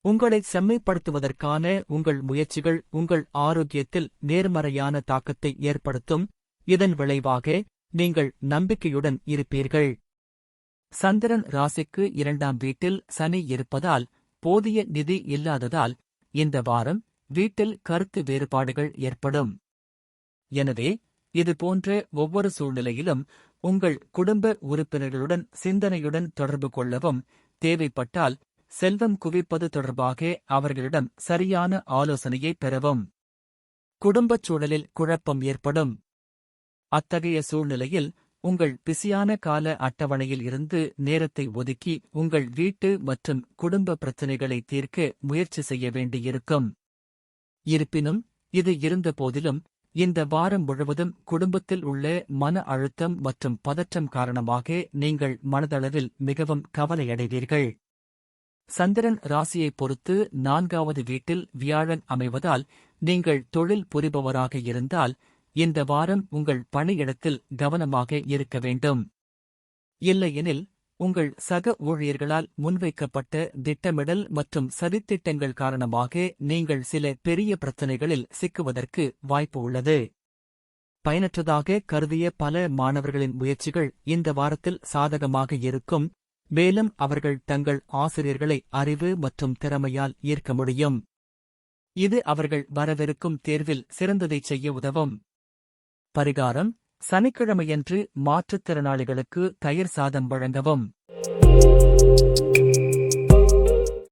உங்களை செம்மைப்படுத்துவதற்கான உங்கள் முயற்சிகள் உங்கள் ஆரோக்கியத்தில் நேர்மறையான தாக்கத்தை ஏற்படுத்தும். இதன் விளைவாக நீங்கள் நம்பிக்கையுடன் இருப்பீர்கள். சந்திரன் ராசிக்கு 2ஆம் வீட்டில் சனி இருப்பதால் போதிய நிதி இல்லாததால் இந்த வாரம் வீட்டில் கருத்து வேறுபாடுகள் ஏற்படும். எனவே இதுபோன்ற ஒவ்வொரு சூழ்நிலையிலும் உங்கள் குடும்ப உறுப்பினர்களுடன் சிந்தனையுடன் தொடர்பு கொள்ளவும். தேவைப்பட்டால் செல்வம் குவிப்பது தொடர்பாக அவர்களிடம் சரியான ஆலோசனையை பெறவும். குடும்பச் சூழலில் குழப்பம் ஏற்படும். அத்தகைய சூழ்நிலையில் உங்கள் பிஸியான கால அட்டவணையில் இருந்து நேரத்தை ஒதுக்கி உங்கள் வீட்டு மற்றும் குடும்ப பிரச்சினைகளை தீர்க்க முயற்சி செய்ய வேண்டியிருக்கும். இருப்பினும் இது இருந்தபோதிலும் இந்த வாரம் முழுவதும் குடும்பத்தில் உள்ள மன அழுத்தம் மற்றும் பதற்றம் காரணமாக நீங்கள் மனதளவில் மிகவும் கவலையடைவீர்கள். சந்திரன் ராசியைப் பொறுத்து 4வது வீட்டில் வியாழன் அமைவதால் நீங்கள் தொழில் புரிபவராக இருந்தால் இந்த வாரம் உங்கள் பணியிடத்தில் கவனமாக இருக்க வேண்டும். இல்லையெனில் உங்கள் சக ஊழியர்களால் முன்வைக்கப்பட்ட திட்டமிடல் மற்றும் சதித்திட்டங்கள் காரணமாக நீங்கள் சில பெரிய பிரச்சினைகளில் சிக்குவதற்கு வாய்ப்பு உள்ளது. பயனற்றதாக கருதிய பல மாணவர்களின் முயற்சிகள் இந்த வாரத்தில் சாதகமாக இருக்கும். மேலும் அவர்கள் தங்கள் ஆசிரியர்களை அறிவு மற்றும் திறமையால் ஈர்க்க முடியும். இது அவர்கள் வரவிருக்கும் தேர்வில் சிறந்ததைச் செய்ய உதவும். பரிகாரம்: சனிக்கிழமையன்று மாற்றுத்திறனாளிகளுக்கு தயிர் சாதம் வழங்கவும்.